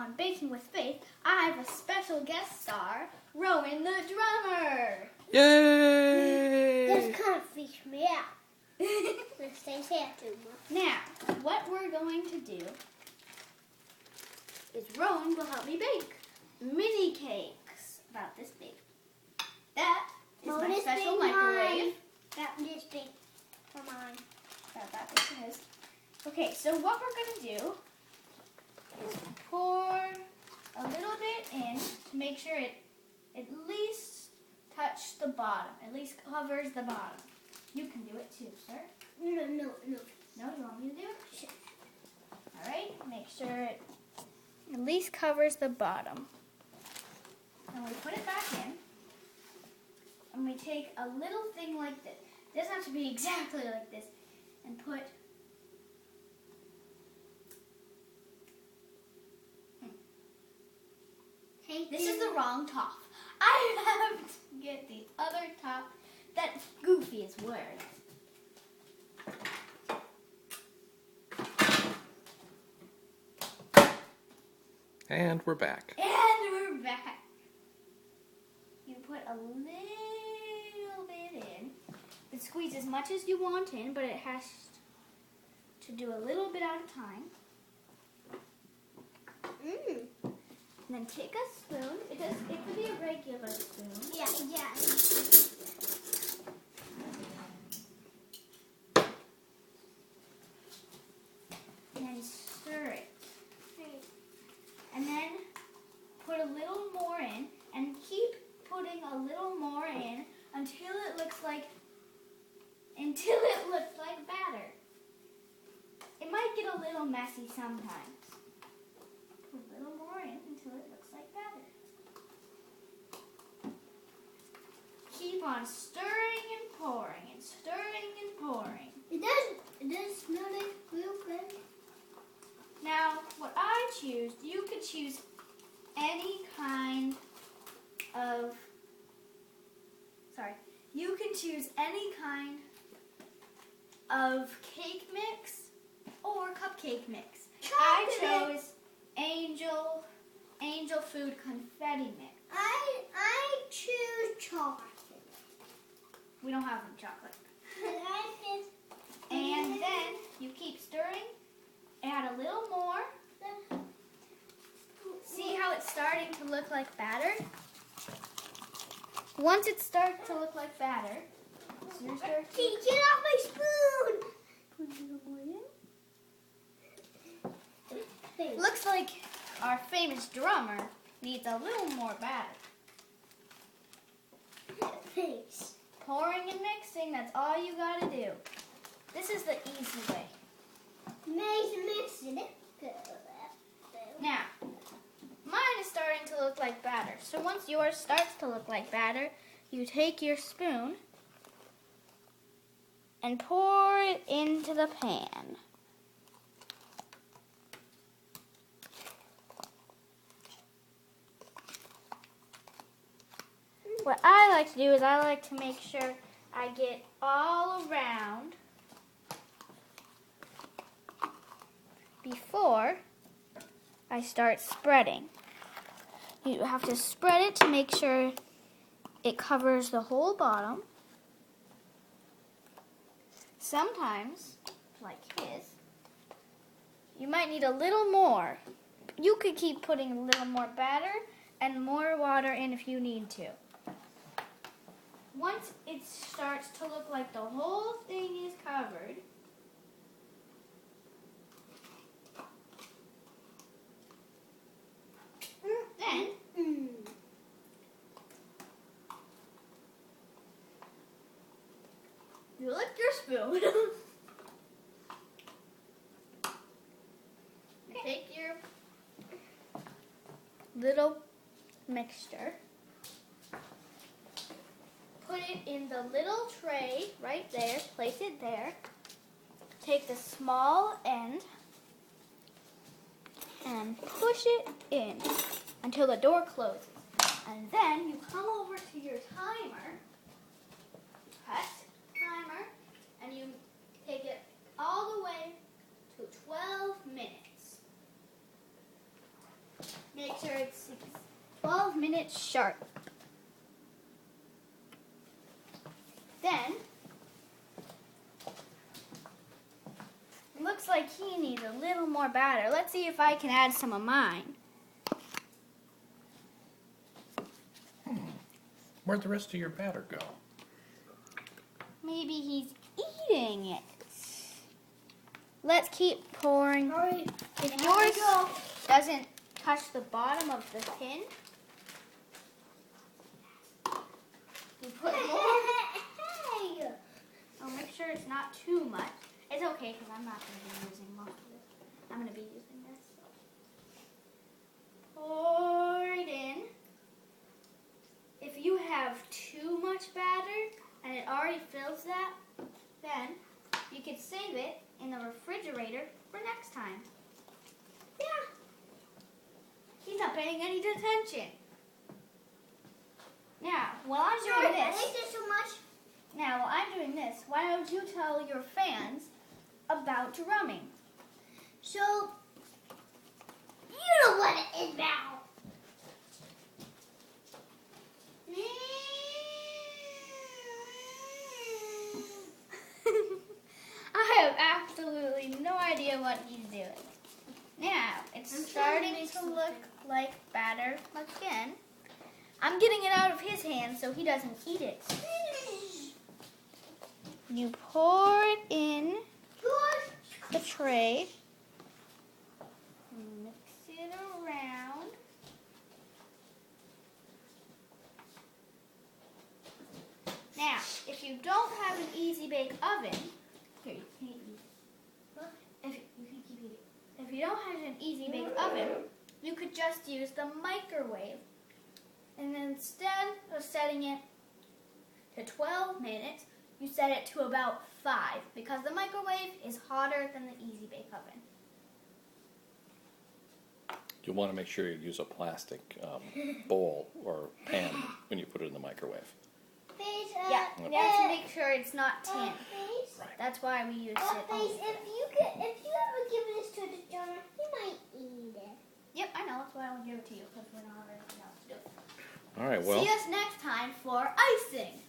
on Baking with Faith, I have a special guest star, Rowan the drummer. Yay! This kind of freaks me out. This thing's here too much. Now, what we're going to do is Rowan will help me bake mini cakes about this big. That is Oh, my this special big microwave. mine. That this big for mine. That big it is. Okay, so what we're going to do is pour a little bit in to make sure it at least touches the bottom, at least covers the bottom. You can do it too, sir. No. No, you want me to do it? Sure. All right, make sure it at least covers the bottom. And we put it back in, and we take a little thing like this. It doesn't have to be exactly like this, and put this is the wrong top. I have to get the other top that Goofy is wearing. And we're back. And we're back. You put a little bit in. And squeeze as much as you want in, but it has to do a little bit at a time. And then take a spoon. It could be a regular spoon. Yeah. And then stir it. And then put a little more in, and keep putting a little more in until it looks like batter. It might get a little messy sometimes. Put a little more in until it looks like batter. Keep on stirring and pouring and stirring and pouring. It does smell like real good. Now, what I choose, you could choose any kind of, you can choose any kind of cake mix or cupcake mix. I chose Angel Food Confetti Mix. I choose chocolate. We don't have any chocolate. And then you keep stirring, add a little more. See how it's starting to look like batter? Once it starts to look like batter, so you're starting to... Get off my spoon! Put a little more in. Looks like our famous drummer needs a little more batter. Thanks. Pouring and mixing, that's all you gotta do. This is the easy way. Mixing it. Now, mine is starting to look like batter. So once yours starts to look like batter, you take your spoon and pour it into the pan. What I like to do is I like to make sure I get all around before I start spreading. You have to spread it to make sure it covers the whole bottom. Sometimes, like his, you might need a little more. You could keep putting a little more batter and more water in if you need to. Once it starts to look like the whole thing is covered, then you lick your spoon. Take your little mixture. Put it in the little tray right there. Place it there. Take the small end and push it in until the door closes. And then you come over to your timer, press timer, and you take it all the way to 12 minutes. sure it's 12 minutes sharp. Then, looks like he needs a little more batter. Let's see if I can add some of mine. Where'd the rest of your batter go? Maybe he's eating it. Let's keep pouring. Hurry. If yours doesn't touch the bottom of the tin, you put more. Hey. I'll make sure it's not too much. It's okay because I'm not going to be using most of it. I'm going to be using this. Pour it in. If you have too much batter and it already fills that, then you could save it in the refrigerator for next time. Yeah. He's not paying any attention. Now, while I'm doing I this, think there's so much. now while I'm doing this, why don't you tell your fans about drumming? So, you know what it is now. I have absolutely no idea what he's doing. Now, it's I'm trying to starting make to something. look like batter again. I'm getting it out of his hand so he doesn't eat it. You pour it in the tray. Mix it around. Now, if you don't have an easy bake oven, here, you can eat. If you can keep eating. If you don't have an easy bake oven, you could just use the microwave. And instead of setting it to 12 minutes, you set it to about 5 because the microwave is hotter than the easy bake oven. You'll want to make sure you use a plastic bowl or pan when you put it in the microwave. Yeah, you have to make sure it's not tin. Face. Right. That's why we use it. Face, if you ever give this to the donor, he might eat it. Yep, I know. That's why I will give it to you because we're not allowed to do it. All right, well. See us next time for icing.